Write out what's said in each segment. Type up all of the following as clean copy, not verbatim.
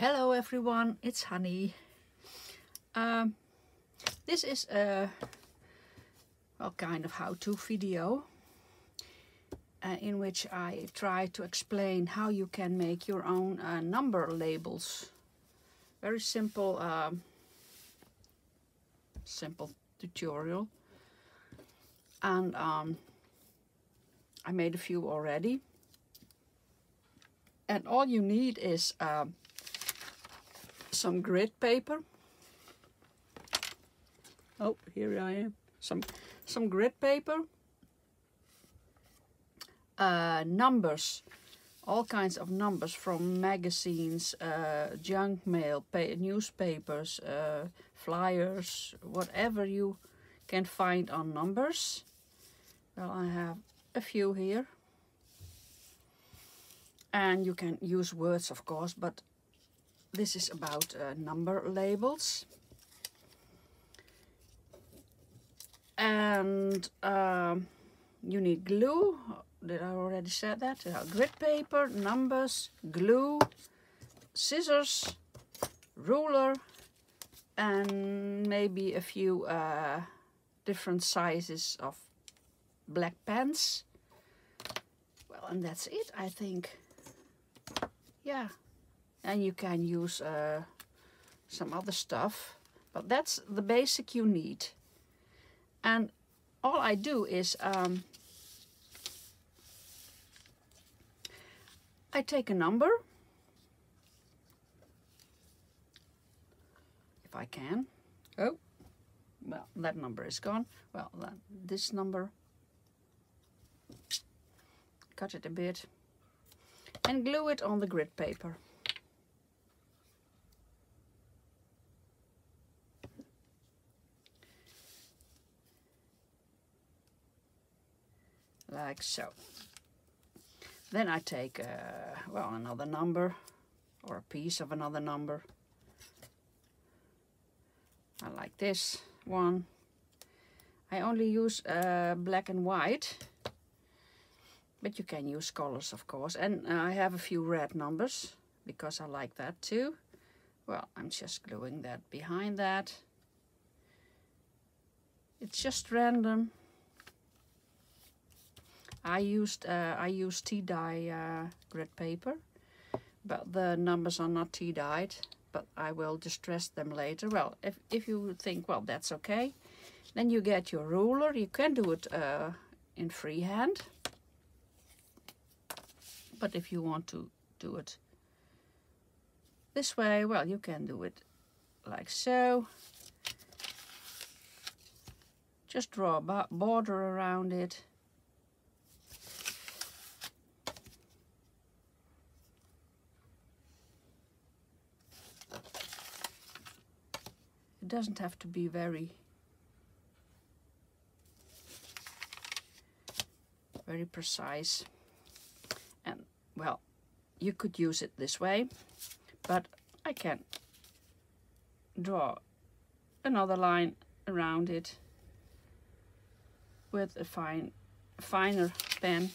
Hello everyone, it's Hanny. This is a kind of how-to video in which I try to explain how you can make your own number labels. Very simple, simple tutorial, and I made a few already. And all you need is some grid paper. Oh, here I am. Some grid paper. Numbers, all kinds of numbers from magazines, junk mail, newspapers, flyers, whatever you can find on numbers. Well, I have a few here. And you can use words, of course, but this is about number labels. And you need glue. Did I already said that? Grid paper, numbers, glue, scissors, ruler, and maybe a few different sizes of black pens. Well, and that's it, I think. Yeah, and you can use some other stuff, but that's the basic you need. And all I do is I take a number, if I can. Oh, well, that number is gone. Well, this number, cut it a bit, and glue it on the grid paper. Like so. Then I take well, another number or a piece of another number. I like this one. I only use black and white, but you can use colors, of course. And I have a few red numbers because I like that too. Well, I'm just gluing that behind that. It's just random. I used tea-dye grid paper, but the numbers are not tea-dyed, but I will distress them later. Well, if you think, well, that's okay, then you get your ruler. You can do it in freehand, but if you want to do it this way, well, you can do it like so. Just draw a border around it. It doesn't have to be very precise. And well, you could use it this way, but I can draw another line around it with a finer pen.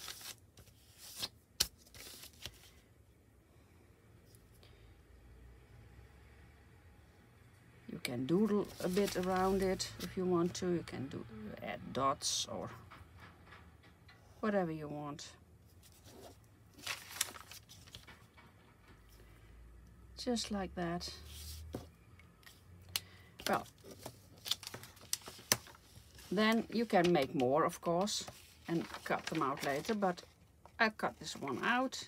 You can doodle a bit around it if you want to. You can add dots or whatever you want. Just like that. Well, then you can make more, of course, and cut them out later, but I cut this one out.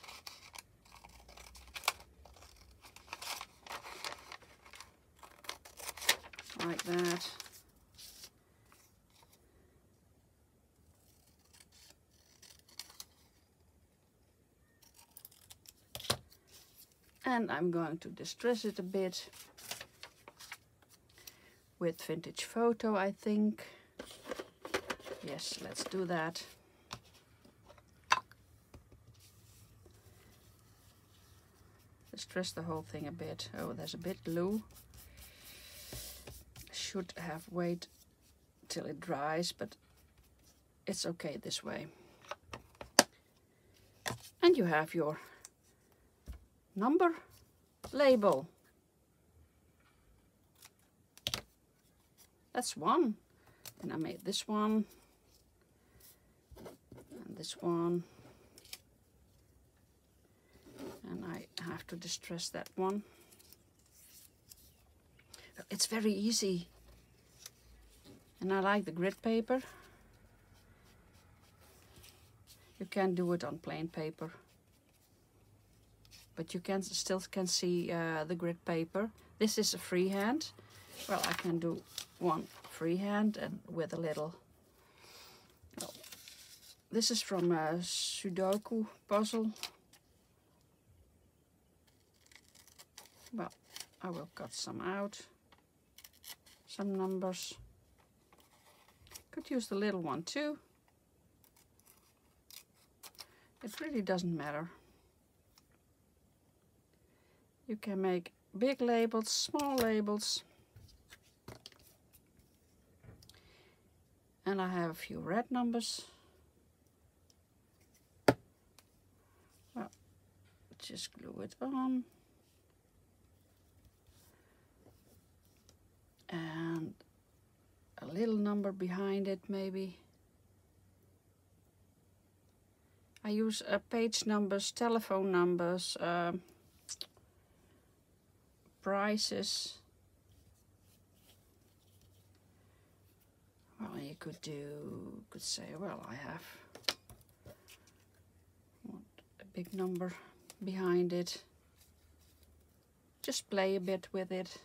Like that. And I'm going to distress it a bit with vintage photo, I think. Yes, let's do that. Distress the whole thing a bit. Oh, there's a bit glue. Should have wait till it dries, but it's okay this way. And you have your number label. That's one. And I made this one. And this one. And I have to distress that one. It's very easy. And I like the grid paper. You can do it on plain paper. But you can still see the grid paper. This is a freehand. Well, I can do one freehand and with a little. Well, this is from a Sudoku puzzle. Well, I will cut some out. Some numbers. Could use the little one too. It really doesn't matter. You can make big labels, small labels. And I have a few red numbers. Well, just glue it on. And a little number behind it maybe. I use page numbers, telephone numbers, prices. Well, you could say, well, I have a big number behind it. Just play a bit with it.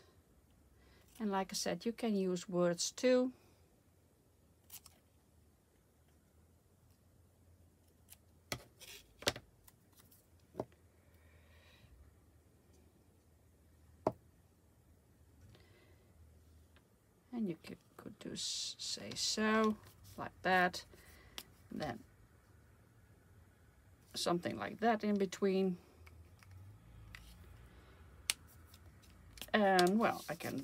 And like I said, you can use words too. And you could do say so, like that. Then something like that in between. And well, I can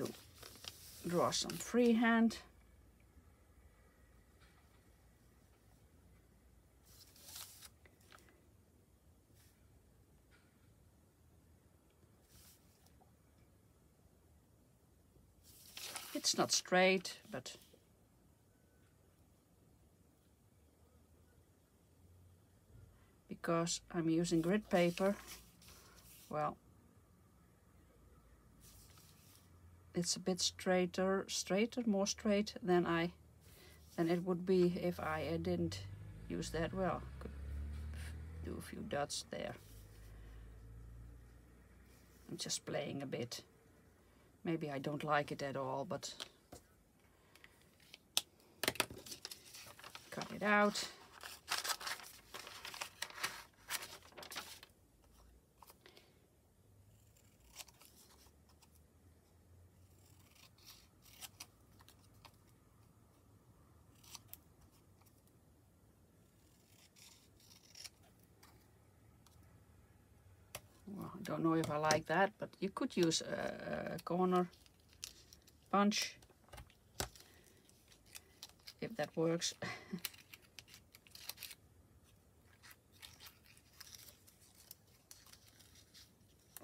draw some freehand. It's not straight, but because I'm using grid paper, well, it's a bit more straight than it would be if I didn't use that. Well, could do a few dots there. I'm just playing a bit. Maybe I don't like it at all, but cut it out. Well, I don't know if I like that, but you could use a corner punch if that works.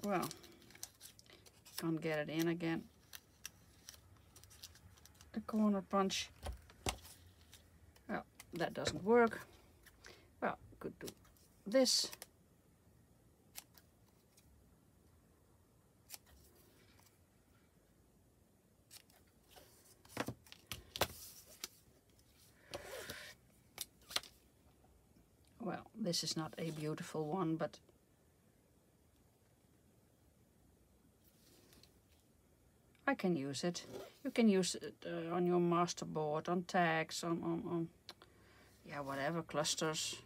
Well, can't get it in again. A corner punch. Well, that doesn't work. Well, could do this. Well, this is not a beautiful one, but I can use it. You can use it on your masterboard, on tags, on yeah, whatever, clusters.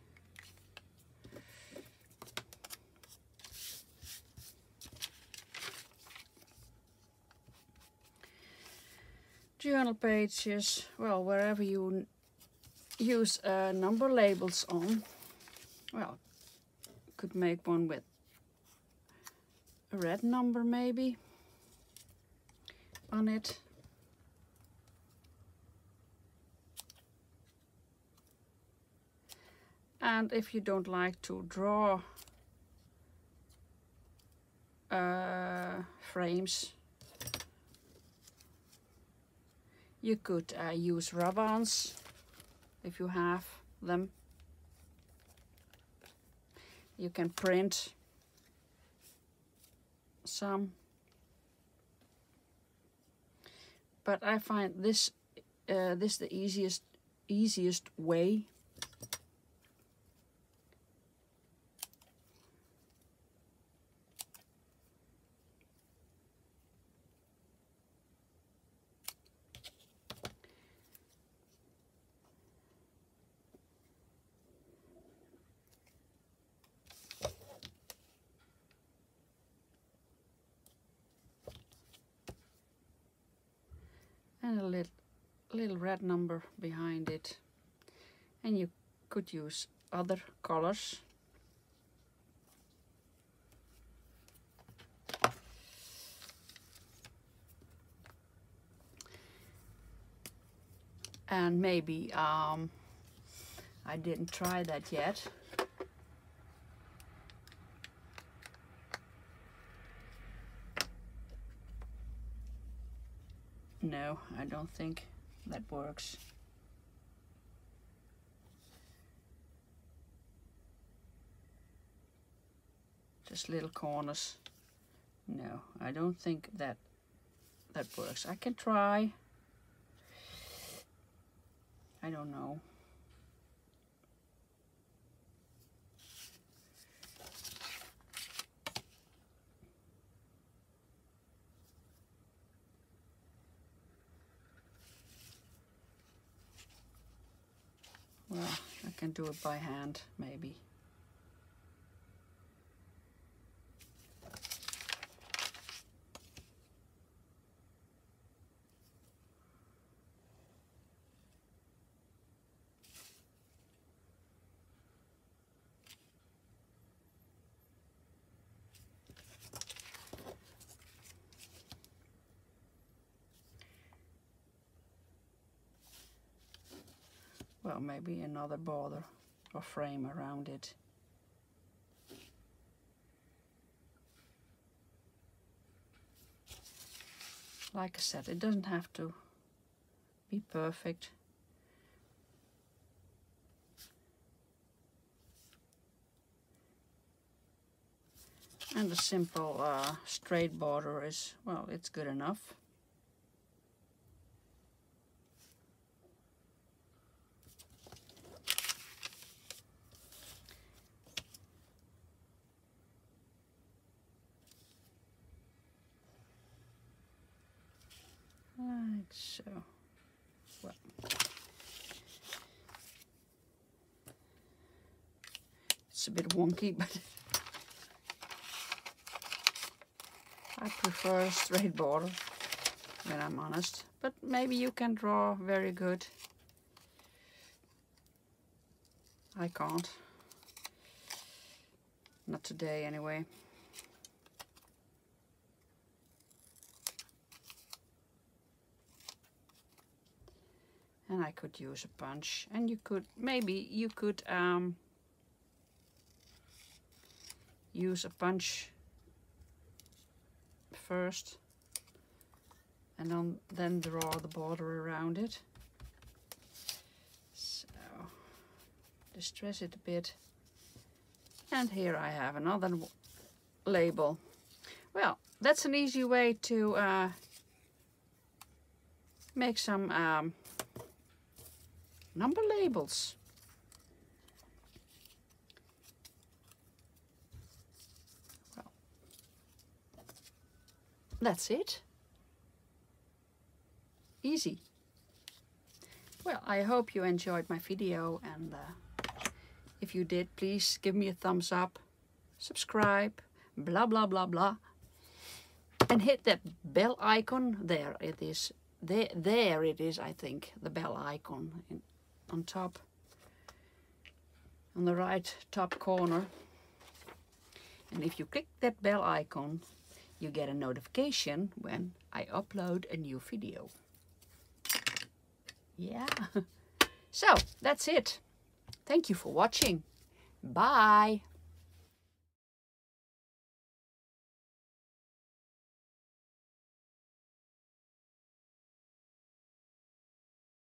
Journal pages, well, wherever you use number labels on. Well, could make one with a red number maybe on it. And if you don't like to draw frames. You could use rub-ons if you have them. You can print some, but I find this the easiest way. And a little red number behind it, and you could use other colors. And maybe I didn't try that yet. No, I don't think that works. Just little corners. No, I don't think that works. I can try. I don't know. Well, I can do it by hand, maybe. Well, maybe another border or frame around it. Like I said, it doesn't have to be perfect. And a simple straight border is, well, it's good enough. Like so. Well, it's a bit wonky, but I prefer a straight border when I'm honest. But maybe you can draw very good. I can't. Not today anyway. And I could use a punch, and you could maybe use a punch first, and then draw the border around it. So distress it a bit, and here I have another label. Well, that's an easy way to make some number labels. Well, that's it. Easy. Well, I hope you enjoyed my video, and if you did, please give me a thumbs up, subscribe, blah blah blah blah, and hit that bell icon. There it is. There it is, I think, the bell icon on top, on the right top corner. And if you click that bell icon, you get a notification when I upload a new video. Yeah. So that's it. Thank you for watching. Bye.